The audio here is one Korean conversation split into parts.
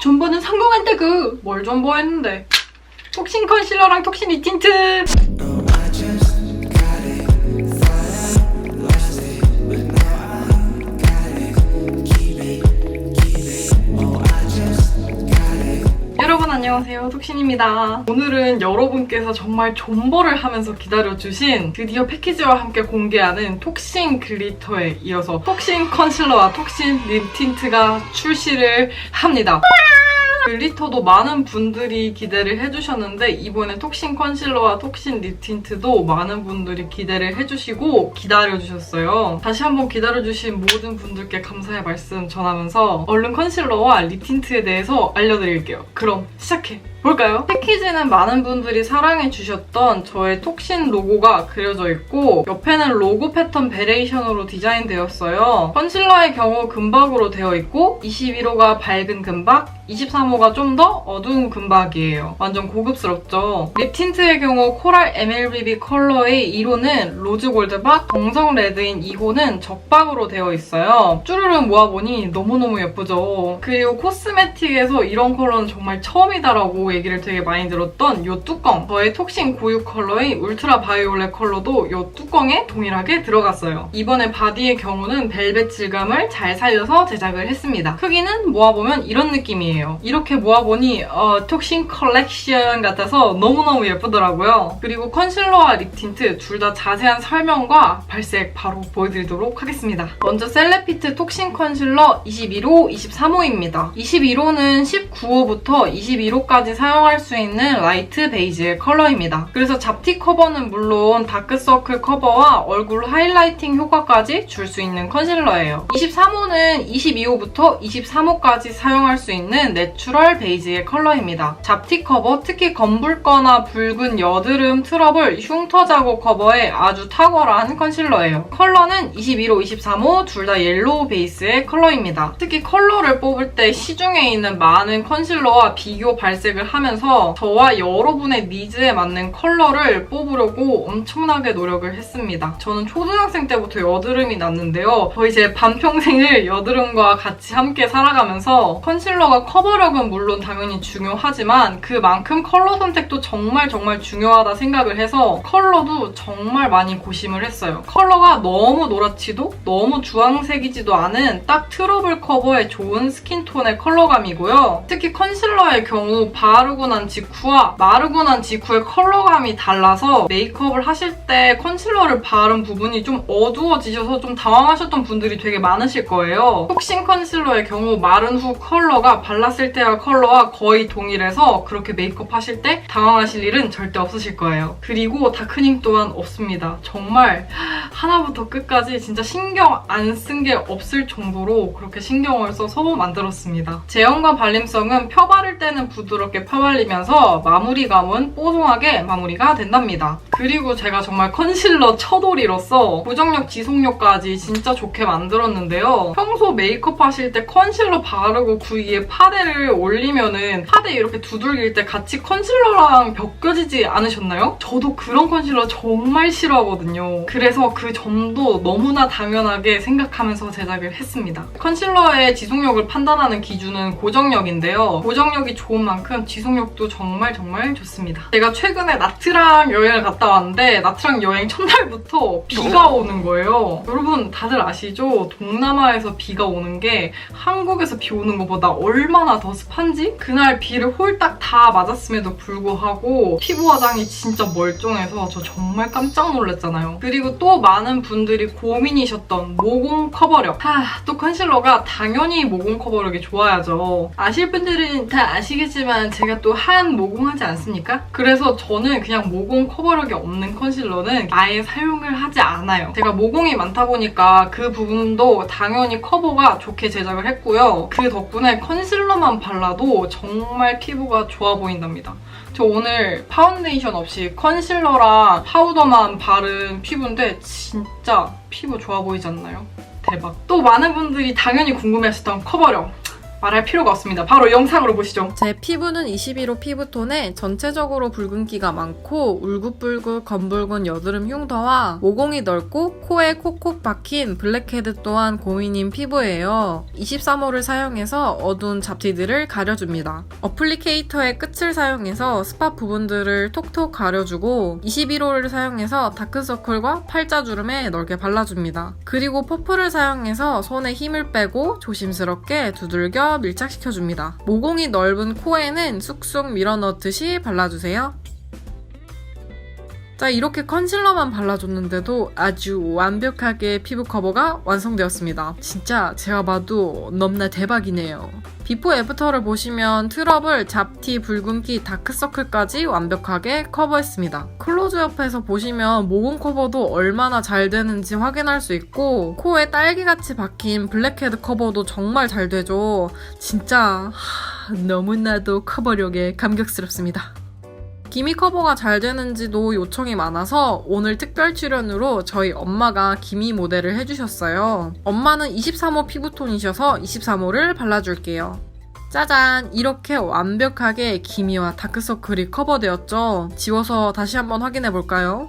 존버는 성공한다고. 뭘 존버했는데. 톡신 컨실러랑 톡신 립 틴트. 여러분 안녕하세요, 톡신입니다. 오늘은 여러분께서 정말 존버를 하면서 기다려주신 드디어 패키지와 함께 공개하는 톡신 글리터에 이어서 톡신 컨실러와 톡신 립 틴트가 출시를 합니다. 글리터도 많은 분들이 기대를 해주셨는데 이번에 톡신 컨실러와 톡신 립 틴트도 많은 분들이 기대를 해주시고 기다려주셨어요. 다시 한번 기다려주신 모든 분들께 감사의 말씀 전하면서 얼른 컨실러와 립 틴트에 대해서 알려드릴게요. 그럼 시작해! 볼까요? 패키지는 많은 분들이 사랑해주셨던 저의 톡신 로고가 그려져 있고 옆에는 로고 패턴 베레이션으로 디자인되었어요. 컨실러의 경우 금박으로 되어 있고 21호가 밝은 금박, 23호가 좀 더 어두운 금박이에요. 완전 고급스럽죠? 립 틴트의 경우 코랄 MLBB 컬러의 1호는 로즈 골드박, 정성 레드인 2호는 적박으로 되어 있어요. 쭈르륵 모아보니 너무너무 예쁘죠? 그리고 코스메틱에서 이런 컬러는 정말 처음이다라고 얘기를 되게 많이 들었던 이 뚜껑. 저의 톡신 고유 컬러의 울트라 바이올렛 컬러도 이 뚜껑에 동일하게 들어갔어요. 이번에 바디의 경우는 벨벳 질감을 잘 살려서 제작을 했습니다. 크기는 모아보면 이런 느낌이에요. 이렇게 모아보니 톡신 컬렉션 같아서 너무너무 예쁘더라고요. 그리고 컨실러와 립 틴트 둘 다 자세한 설명과 발색 바로 보여드리도록 하겠습니다. 먼저 셀레피트 톡신 컨실러 21호, 23호입니다. 21호는 19호부터 21호까지 사용할 수 있는 라이트 베이지의 컬러입니다. 그래서 잡티 커버는 물론 다크서클 커버와 얼굴 하이라이팅 효과까지 줄 수 있는 컨실러예요. 23호는 22호부터 23호까지 사용할 수 있는 내추럴 베이지의 컬러입니다. 잡티 커버, 특히 검붉거나 붉은 여드름 트러블 흉터 자국 커버에 아주 탁월한 컨실러예요. 컬러는 21호, 23호 둘 다 옐로우 베이스의 컬러입니다. 특히 컬러를 뽑을 때 시중에 있는 많은 컨실러와 비교 발색을 하면서 저와 여러분의 니즈에 맞는 컬러를 뽑으려고 엄청나게 노력을 했습니다. 저는 초등학생 때부터 여드름이 났는데요. 거의 제 반평생을 여드름과 같이 함께 살아가면서 컨실러가 커버력은 물론 당연히 중요하지만 그만큼 컬러 선택도 정말 중요하다 생각을 해서 컬러도 정말 많이 고심을 했어요. 컬러가 너무 노랗지도 너무 주황색이지도 않은 딱 트러블 커버에 좋은 스킨톤의 컬러감이고요. 특히 컨실러의 경우 바르고 난 직후와 마르고 난 직후의 컬러감이 달라서 메이크업을 하실 때 컨실러를 바른 부분이 좀 어두워지셔서 좀 당황하셨던 분들이 되게 많으실 거예요. 톡신 컨실러의 경우 마른 후 컬러가 발랐을 때와 컬러와 거의 동일해서 그렇게 메이크업 하실 때 당황하실 일은 절대 없으실 거예요. 그리고 다크닝 또한 없습니다. 정말 하나부터 끝까지 진짜 신경 안 쓴 게 없을 정도로 그렇게 신경을 써서 만들었습니다. 제형과 발림성은 펴 바를 때는 부드럽게 펴발리면서 마무리감은 뽀송하게 마무리가 된답니다. 그리고 제가 정말 컨실러 처돌이로서 고정력, 지속력까지 진짜 좋게 만들었는데요. 평소 메이크업 하실 때 컨실러 바르고 그 위에 파데를 올리면은 파데 이렇게 두들길 때 같이 컨실러랑 벗겨지지 않으셨나요? 저도 그런 컨실러 정말 싫어하거든요. 그래서 그 점도 너무나 당연하게 생각하면서 제작을 했습니다. 컨실러의 지속력을 판단하는 기준은 고정력인데요. 고정력이 좋은 만큼 지속력도 정말 좋습니다. 제가 최근에 나트랑 여행을 갔다 왔는데 나트랑 여행 첫날부터 비가 오는 거예요. 여러분 다들 아시죠? 동남아에서 비가 오는 게 한국에서 비 오는 것보다 얼마나 더 습한지? 그날 비를 홀딱 다 맞았음에도 불구하고 피부 화장이 진짜 멀쩡해서 저 정말 깜짝 놀랐잖아요. 그리고 또 많은 분들이 고민이셨던 모공 커버력. 또 컨실러가 당연히 모공 커버력이 좋아야죠. 아실 분들은 다 아시겠지만 제가 또 한 모공하지 않습니까? 그래서 저는 그냥 모공 커버력이 없는 컨실러는 아예 사용을 하지 않아요. 제가 모공이 많다 보니까 그 부분도 당연히 커버가 좋게 제작을 했고요. 그 덕분에 컨실러만 발라도 정말 피부가 좋아 보인답니다. 저 오늘 파운데이션 없이 컨실러랑 파우더만 바른 피부인데 진짜 피부 좋아 보이지 않나요? 대박. 또 많은 분들이 당연히 궁금해하셨던 커버력. 말할 필요가 없습니다. 바로 영상으로 보시죠. 제 피부는 21호 피부톤에 전체적으로 붉은기가 많고 울긋불긋 검붉은 여드름 흉터와 모공이 넓고 코에 콕콕 박힌 블랙헤드 또한 고민인 피부예요. 23호를 사용해서 어두운 잡티들을 가려줍니다. 어플리케이터의 끝을 사용해서 스팟 부분들을 톡톡 가려주고 21호를 사용해서 다크서클과 팔자주름에 넓게 발라줍니다. 그리고 퍼프를 사용해서 손에 힘을 빼고 조심스럽게 두들겨 밀착시켜줍니다. 모공이 넓은 코에는 쑥쑥 밀어넣듯이 발라주세요. 자, 이렇게 컨실러만 발라줬는데도 아주 완벽하게 피부 커버가 완성되었습니다. 진짜 제가 봐도 너무나 대박이네요. 비포 애프터를 보시면 트러블, 잡티, 붉은기, 다크서클까지 완벽하게 커버했습니다. 클로즈업해서 보시면 모공 커버도 얼마나 잘 되는지 확인할 수 있고 코에 딸기같이 박힌 블랙헤드 커버도 정말 잘 되죠. 진짜 너무나도 커버력에 감격스럽습니다. 기미 커버가 잘 되는지도 요청이 많아서 오늘 특별 출연으로 저희 엄마가 기미 모델을 해주셨어요. 엄마는 23호 피부톤이셔서 23호를 발라줄게요. 짜잔! 이렇게 완벽하게 기미와 다크서클이 커버되었죠? 지워서 다시 한번 확인해볼까요?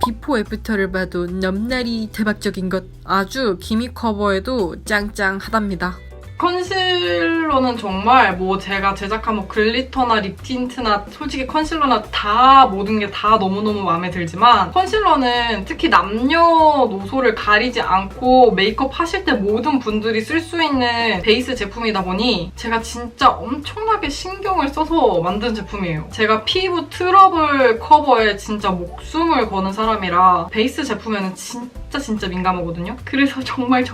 비포 애프터를 봐도 넘나리 대박적인 것. 아주 기미 커버에도 짱짱하답니다. 컨실러는 정말 뭐 제가 제작한 뭐 글리터나 립 틴트나 솔직히 컨실러나 다 모든 게 다 너무너무 마음에 들지만 컨실러는 특히 남녀노소를 가리지 않고 메이크업 하실 때 모든 분들이 쓸 수 있는 베이스 제품이다 보니 제가 진짜 엄청나게 신경을 써서 만든 제품이에요. 제가 피부 트러블 커버에 진짜 목숨을 거는 사람이라 베이스 제품에는 진짜 민감하거든요. 그래서 정말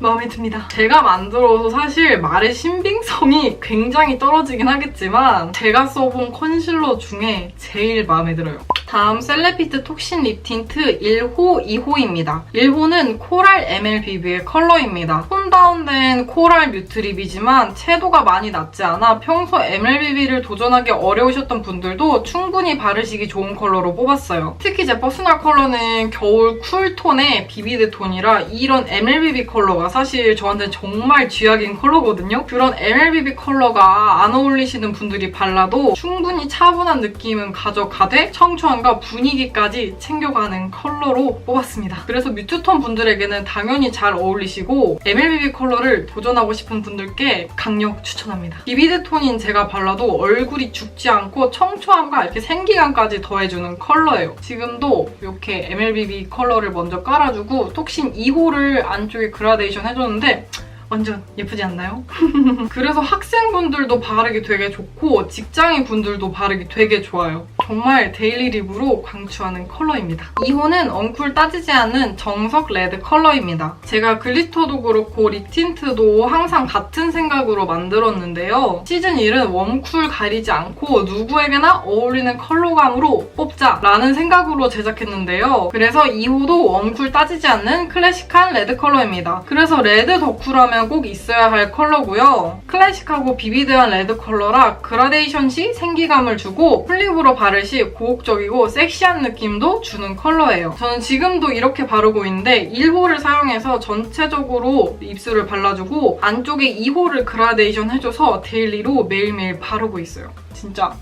마음에 듭니다. 제가 만들어서 사실 말의 신빙성이 굉장히 떨어지긴 하겠지만 제가 써본 컨실러 중에 제일 마음에 들어요. 다음 셀레피트 톡신 립 틴트 1호, 2호입니다. 1호는 코랄 MLBB의 컬러입니다. 톤 다운된 코랄 뮤트 립이지만 채도가 많이 낮지 않아 평소 MLBB를 도전하기 어려우셨던 분들도 충분히 바르시기 좋은 컬러로 뽑았어요. 특히 제 퍼스널 컬러는 겨울 쿨톤의 비비드 톤이라 이런 MLBB 컬러가 사실 저한테 정말 쥐약인 컬러거든요. 그런 MLBB 컬러가 안 어울리시는 분들이 발라도 충분히 차분한 느낌은 가져가되 청초함과 분위기까지 챙겨가는 컬러로 뽑았습니다. 그래서 뮤트톤 분들에게는 당연히 잘 어울리시고 MLBB 컬러를 도전하고 싶은 분들께 강력 추천합니다. 비비드 톤인 제가 발라도 얼굴이 죽지 않고 청초함과 이렇게 생기감까지 더해주는 컬러예요. 지금도 이렇게 MLBB 컬러를 먼저 깔아주고 톡신 2호를 안쪽에 그라데이션 해줬는데 완전 예쁘지 않나요? 그래서 학생분들도 바르기 되게 좋고 직장인 분들도 바르기 되게 좋아요. 정말 데일리 립으로 강추하는 컬러입니다. 2호는 엉쿨 따지지 않는 정석 레드 컬러입니다. 제가 글리터도 그렇고 립 틴트도 항상 같은 생각으로 만들었는데요. 시즌 1은 웜쿨 가리지 않고 누구에게나 어울리는 컬러감으로 뽑자라는 생각으로 제작했는데요. 그래서 2호도 웜쿨 따지지 않는 클래식한 레드 컬러입니다. 그래서 레드 덕후라면 꼭 있어야 할 컬러고요. 클래식하고 비비드한 레드 컬러라 그라데이션 시 생기감을 주고 플립으로 바를 시 고혹적이고 섹시한 느낌도 주는 컬러예요. 저는 지금도 이렇게 바르고 있는데 1호를 사용해서 전체적으로 입술을 발라주고 안쪽에 2호를 그라데이션 해줘서 데일리로 매일매일 바르고 있어요. 진짜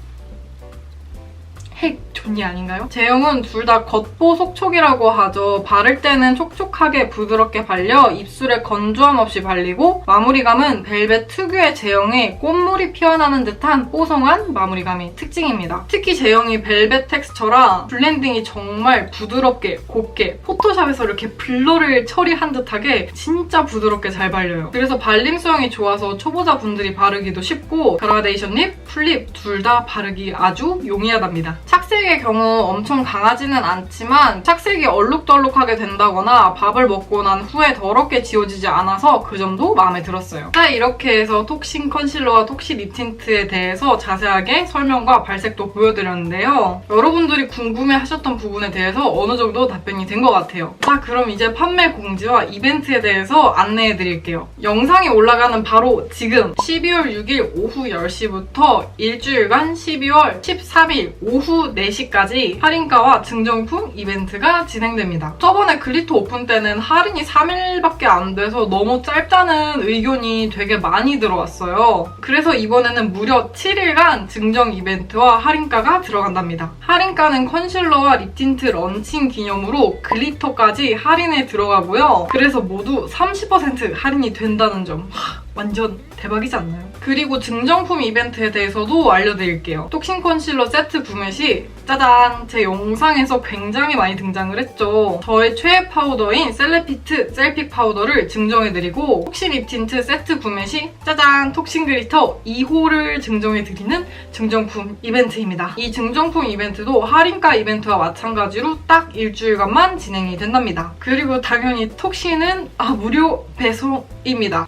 핵 존니 아닌가요? 제형은 둘 다 겉보 속촉이라고 하죠. 바를 때는 촉촉하게 부드럽게 발려 입술에 건조함 없이 발리고 마무리감은 벨벳 특유의 제형에 꽃물이 피어나는 듯한 뽀송한 마무리감이 특징입니다. 특히 제형이 벨벳 텍스처라 블렌딩이 정말 부드럽게 곱게 포토샵에서 이렇게 블러를 처리한 듯하게 진짜 부드럽게 잘 발려요. 그래서 발림 수영이 좋아서 초보자분들이 바르기도 쉽고 그라데이션 립, 풀립 둘 다 바르기 아주 용이하답니다. 착색의 경우 엄청 강하지는 않지만 착색이 얼룩덜룩하게 된다거나 밥을 먹고 난 후에 더럽게 지워지지 않아서 그 점도 마음에 들었어요. 자, 이렇게 해서 톡신 컨실러와 톡신 립 틴트에 대해서 자세하게 설명과 발색도 보여드렸는데요. 여러분들이 궁금해하셨던 부분에 대해서 어느 정도 답변이 된 것 같아요. 자, 그럼 이제 판매 공지와 이벤트에 대해서 안내해드릴게요. 영상이 올라가는 바로 지금 12월 6일 오후 10시부터 일주일간 12월 13일 오후 4시까지 할인가와 증정품 이벤트가 진행됩니다. 저번에 글리터 오픈 때는 할인이 3일밖에 안 돼서 너무 짧다는 의견이 되게 많이 들어왔어요. 그래서 이번에는 무려 7일간 증정 이벤트와 할인가가 들어간답니다. 할인가는 컨실러와 립 틴트 런칭 기념으로 글리터까지 할인에 들어가고요. 그래서 모두 30% 할인이 된다는 점. 완전 대박이지 않나요? 그리고 증정품 이벤트에 대해서도 알려드릴게요. 톡신 컨실러 세트 구매 시 짜잔! 제 영상에서 굉장히 많이 등장을 했죠. 저의 최애 파우더인 셀레피트 셀픽 파우더를 증정해드리고 톡신 립 틴트 세트 구매 시 짜잔! 톡신 글리터 2호를 증정해드리는 증정품 이벤트입니다. 이 증정품 이벤트도 할인가 이벤트와 마찬가지로 딱 일주일간만 진행이 된답니다. 그리고 당연히 톡신은 무료 배송입니다.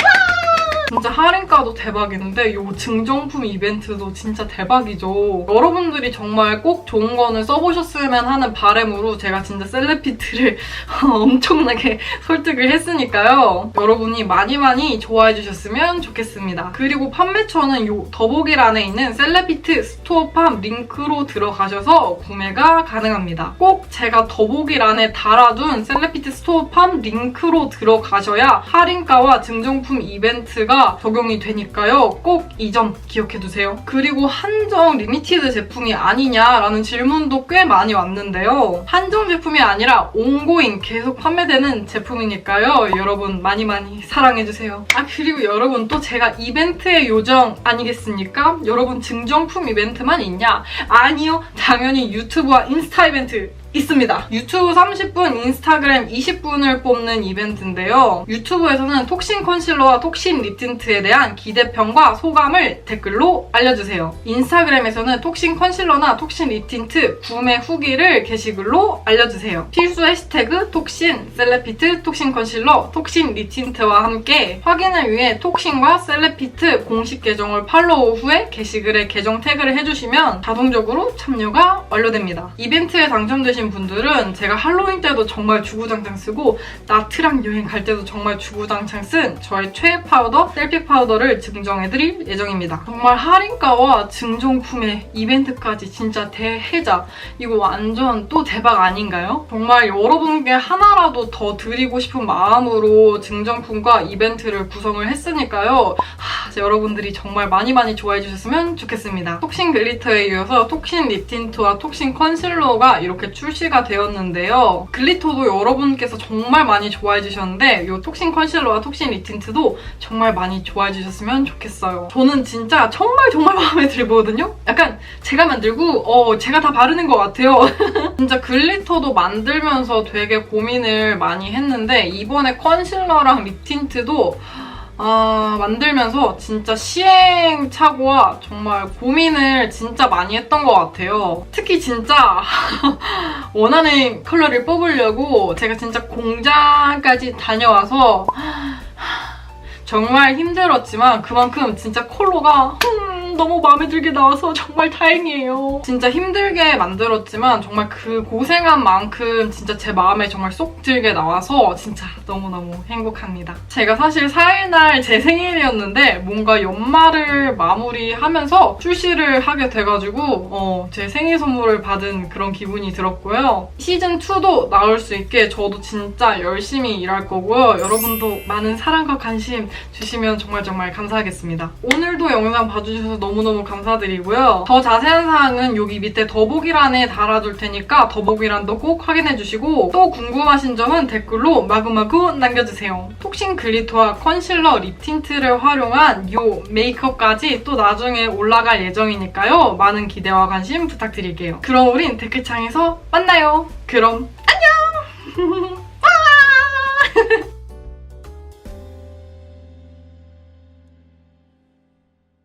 진짜 할인가도 대박인데 이 증정품 이벤트도 진짜 대박이죠. 여러분들이 정말 꼭 좋은 거는 써보셨으면 하는 바람으로 제가 진짜 셀레피트를 엄청나게 설득을 했으니까요. 여러분이 많이 좋아해 주셨으면 좋겠습니다. 그리고 판매처는 이 더보기란에 있는 셀레피트 스토어팜 링크로 들어가셔서 구매가 가능합니다. 꼭 제가 더보기란에 달아둔 셀레피트 스토어팜 링크로 들어가셔야 할인가와 증정품 이벤트가 적용이 되니까요. 꼭 이 점 기억해두세요. 그리고 한정 리미티드 제품이 아니냐라는 질문도 꽤 많이 왔는데요. 한정 제품이 아니라 온고잉 계속 판매되는 제품이니까요. 여러분 많이 사랑해주세요. 그리고 여러분 또 제가 이벤트의 요정 아니겠습니까? 여러분 증정품 이벤트만 있냐? 아니요. 당연히 유튜브와 인스타 이벤트 있습니다. 유튜브 30분, 인스타그램 20분을 뽑는 이벤트인데요. 유튜브에서는 톡신 컨실러와 톡신 립 틴트에 대한 기대평과 소감을 댓글로 알려주세요. 인스타그램에서는 톡신 컨실러나 톡신 립 틴트 구매 후기를 게시글로 알려주세요. 필수 해시태그 톡신, 셀레피트, 톡신 컨실러, 톡신 립 틴트와 함께 확인을 위해 톡신과 셀레피트 공식 계정을 팔로우 후에 게시글에 계정 태그를 해주시면 자동적으로 참여가 완료됩니다. 이벤트에 당첨되신 분들은 제가 할로윈 때도 정말 주구장창 쓰고 나트랑 여행 갈 때도 정말 주구장창 쓴 저의 최애 파우더 셀픽 파우더를 증정해드릴 예정입니다. 정말 할인가와 증정품의 이벤트까지 진짜 대혜자. 이거 완전 또 대박 아닌가요? 정말 여러분께 하나라도 더 드리고 싶은 마음으로 증정품과 이벤트를 구성을 했으니까요. 여러분들이 정말 많이 좋아해 주셨으면 좋겠습니다. 톡신 글리터에 이어서 톡신 립 틴트와 톡신 컨실러가 이렇게 출시가 되었는데요. 글리터도 여러분께서 정말 많이 좋아해 주셨는데 이 톡신 컨실러와 톡신 립 틴트도 정말 많이 좋아해 주셨으면 좋겠어요. 저는 진짜 정말 마음에 들거든요? 약간 제가 만들고 제가 다 바르는 것 같아요. 진짜 글리터도 만들면서 되게 고민을 많이 했는데 이번에 컨실러랑 립 틴트도 만들면서 진짜 시행착오와 정말 고민을 진짜 많이 했던 것 같아요. 특히 진짜 원하는 컬러를 뽑으려고 제가 진짜 공장까지 다녀와서 정말 힘들었지만 그만큼 진짜 컬러가 너무 마음에 들게 나와서 정말 다행이에요. 진짜 힘들게 만들었지만 정말 그 고생한 만큼 진짜 제 마음에 정말 쏙 들게 나와서 진짜 너무너무 행복합니다. 제가 사실 4일날 제 생일이었는데 뭔가 연말을 마무리하면서 출시를 하게 돼가지고 제 생일 선물을 받은 그런 기분이 들었고요. 시즌2도 나올 수 있게 저도 진짜 열심히 일할 거고요. 여러분도 많은 사랑과 관심 주시면 정말 감사하겠습니다. 오늘도 영상 봐주셔서 너무너무 감사드리고요. 더 자세한 사항은 여기 밑에 더보기란에 달아둘 테니까 더보기란도 꼭 확인해주시고 또 궁금하신 점은 댓글로 마구마구 남겨주세요. 톡신 글리터와 컨실러, 립 틴트를 활용한 이 메이크업까지 또 나중에 올라갈 예정이니까요. 많은 기대와 관심 부탁드릴게요. 그럼 우린 댓글창에서 만나요. 그럼